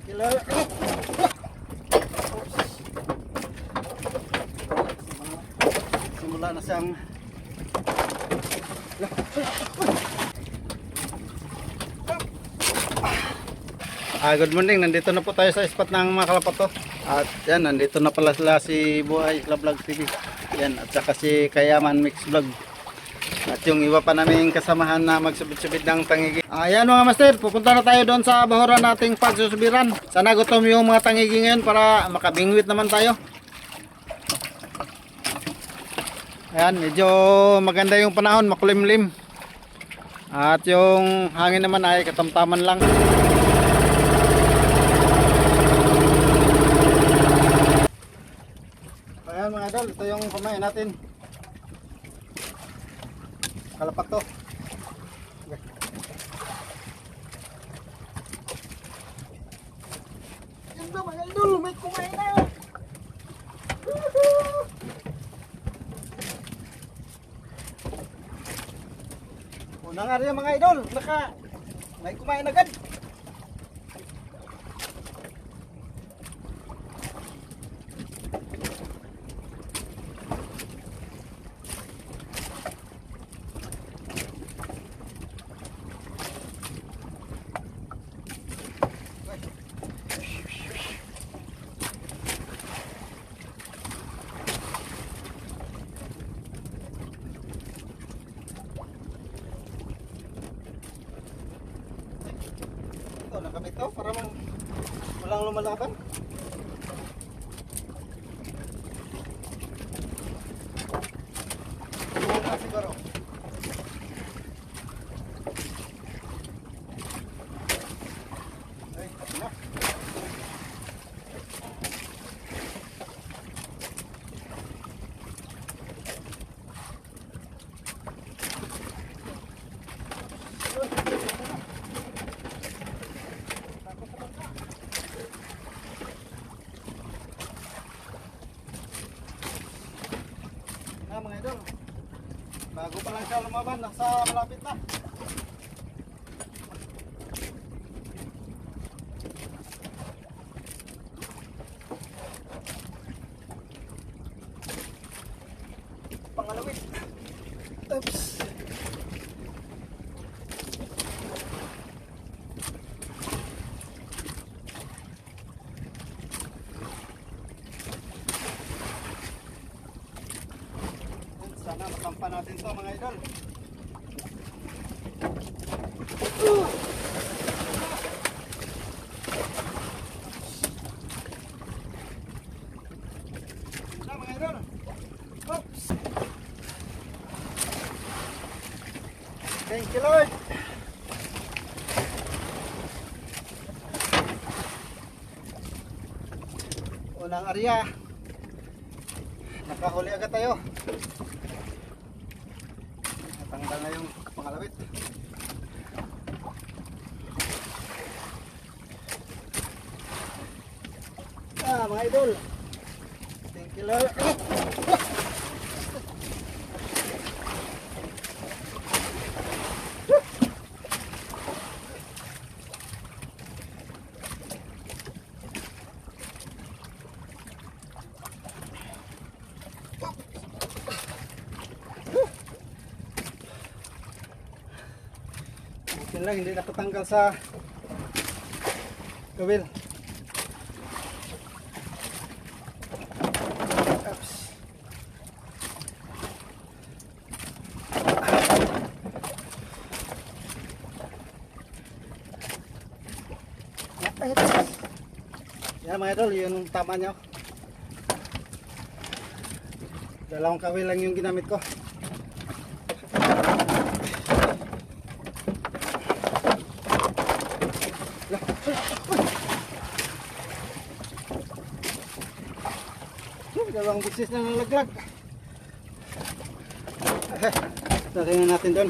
Killer. Simula na siyang good morning, nandito na po tayo sa spot ng mga kalapato. At yan, nandito na pala sila si Buhay Vlog TV. Yan, at saka si Kayaman Mix Vlog. At yung iba pa naming kasamahan na magsubid-subid ng tangigi. Ayan mga master, pupunta na tayo doon sa bahuran nating pagsusubiran. Sana gutom yung mga tangigi ngayon para makabingwit naman tayo. Ayan, medyo maganda yung panahon, makulimlim. At yung hangin naman ay katamtaman lang. Ayan mga idol, ito yung kumain natin. Kalapat to. Okay. Yan ba mga idol, may kumain na. Unang area mga idol, may kumain agad. Nakabit to para walang lumalaban. Siguro. Ay, na. Mga idol, bago pa lang siya lumaban, nasa malapit na. Pangalawin. Oops. Sana makampa natin to mga idol. Na mga idol. Oops. Thank you Lord. Unang area. Nakahuli agad tayo. Tanggal na yung pangalawit. Mga idol. Thank you Lord. Yan lang, hindi nakatanggal sa gawil. Oops. Yan mga idol, yun ang tama nyo. Dalawang kawil lang yung ginamit ko. Dalawang buksis na nalaglag. Tatingnan natin doon.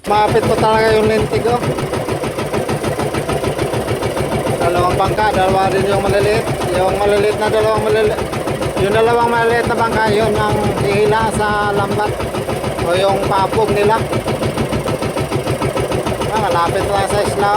Maapit ko talaga yung lentig oh. Dalawang bangka, dalawa rin yung maliliit. Yung maliliit na dalawang maliliit. Yung dalawang maliliit na bangka, yun ang ihila sa lambat. O yung papog nila. Malapit lang sa isla.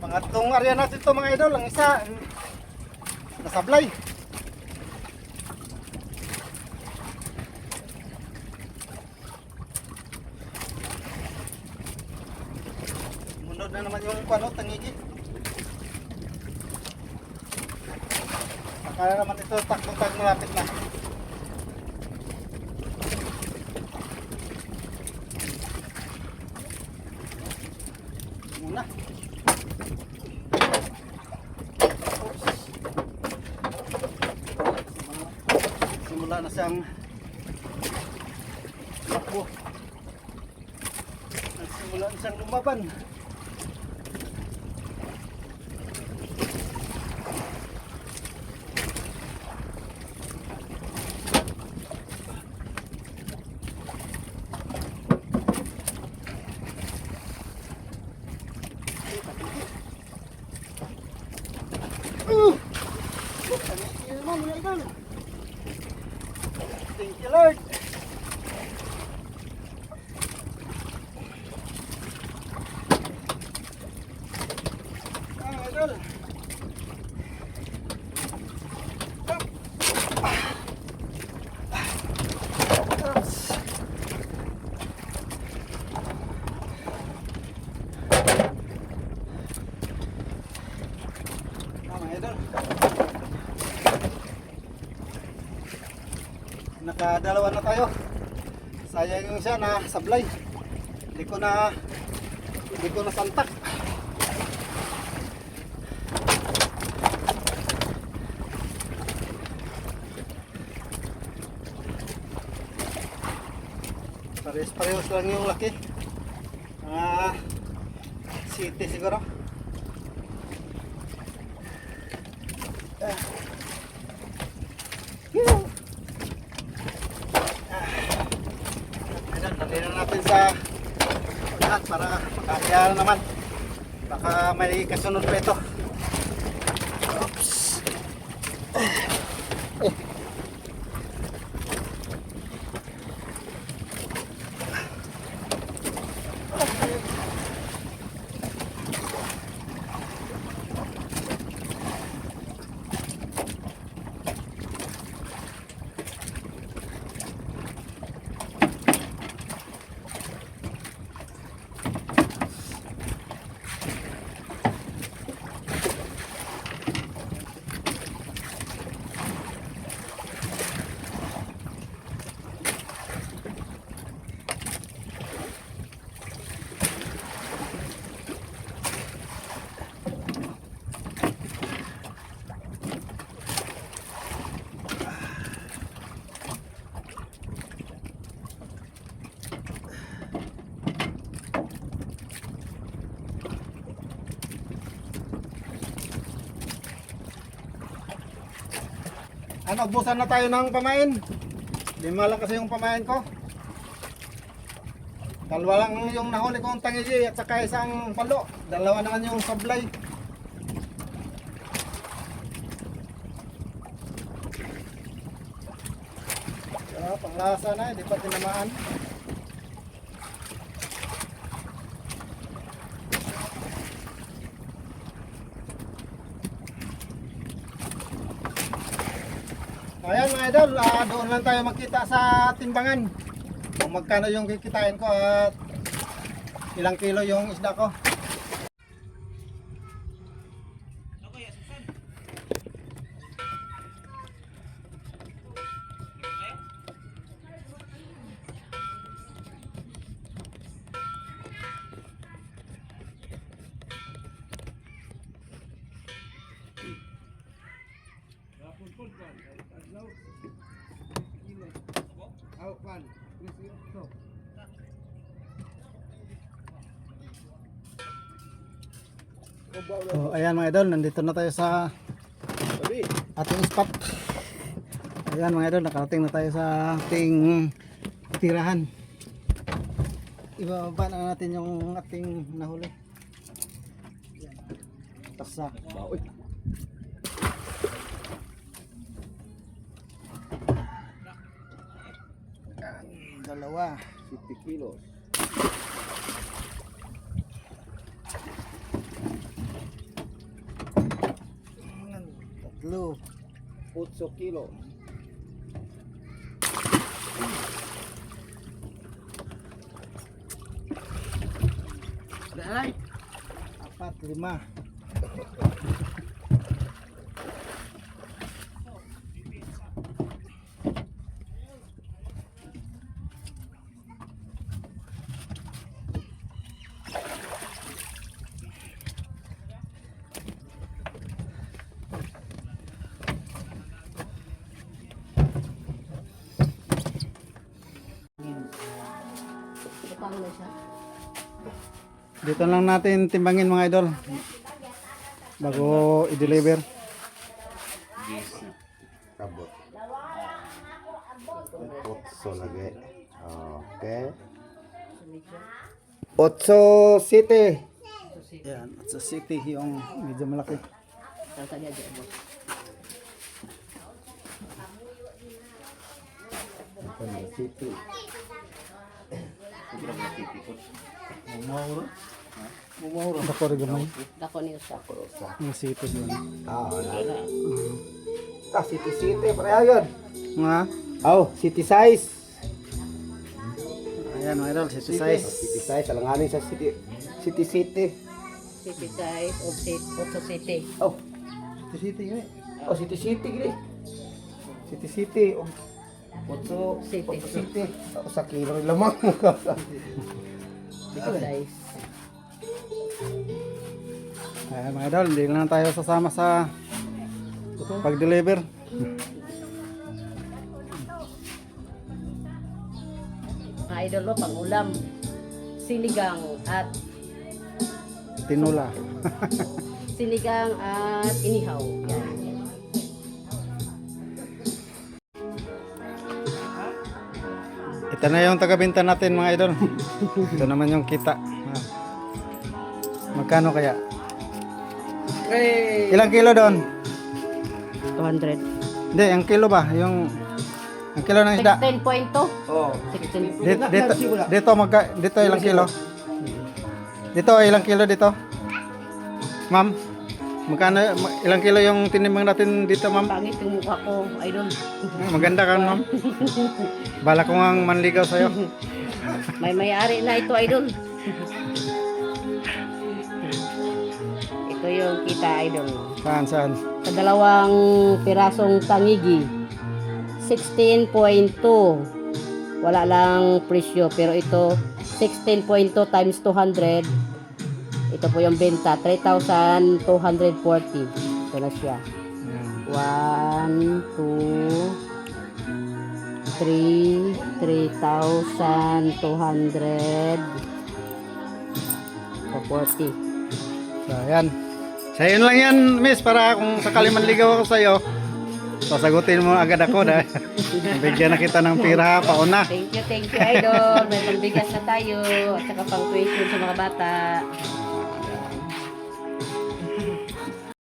Pangatlong area natin to mga idol. Ang isa nasablay. Munod na naman yung pano, tangigi. Akala naman ito takbo-tag malapit na. Muna. Simula na siyang takbo. Simula na siyang lumaban. Thank you, Lord. Idol. Idol. Nakadalawa na tayo. Sayang yung siya na sablay. Hindi ko na santak. Parehas lang yung laki. City siguro. Dali na natin sa lahat para makakaya na naman. Baka may kasunod pa ito. Oops. Ano, ubusan na tayo ng pamain. Lima lang kasi yung pamain ko. Dalawa lang yung nahuli kong tangigi at saka isang palo. Dalawa naman yung sablay. Panglasa na, hindi pa tinamaan. Ayan mga idol, doon lang tayo magkita sa timbangan kung magkano yung kikitain ko at ilang kilo yung isda ko. So, ayan mga idol, nandito na tayo sa ating spot. Ayan mga idol, nakarating na tayo sa ating tirahan. Ibababa na natin yung ating nahuli. Tasa. Baoy. Dalawa. 50 kilos. Tatlo. 8 kilos. Apat, lima. Dito lang natin timbangin mga idol bago i-deliver. Kabot. 8 lagi. Okay. 8 city. Yan, at sa city yung medyo malaki. City. Mumura. Dako rin gamay. Dako niyo sa. Yung city yun. Wala. City. Pareha yun. Nga. City size. Ayan mga idol, city size. City size. Alanganin sa city. City. City size of Otso City. City yun eh. City gini. City. 8 City. city. Sa kilo rin lamang. Big size. Ayan mga idol, hindi na tayo sasama sa pag-deliver. Mga idol mo, pang-ulam. Sinigang at Tinula. inihaw. Yan. Ito na yung taga-binta natin mga idol. Ito naman yung kita. Magkano kaya? Ilang kilo doon? 200. Hindi, ang kilo ba? Ang kilo ng isda. 16.2. Oh. 16. Dito ilang kilo? Dito ilang kilo dito? Ma'am, magkano ilang kilo yung tinimbang natin dito, ma'am? Pangit yung mukha ko, idol. Maganda ka, ma'am. Bala ko ngang manligaw sa'yo. May may-ari na ito, idol. Ito yung kita, idol. Saan? Sa dalawang pirasong tangigi, 16.2. Wala lang presyo, pero ito 16.2 times 200. Ito po yung benta, 3,240. Ito na siya. 1, 2, 3, 3,240. So, ayan. Sa'yo lang yan, miss, para kung sakali manligaw ako sa'yo, sasagutin mo agad ako dahil bigyan na kita ng pira pauna. Thank you, idol. May pambigas na tayo at saka pang tuition sa mga bata.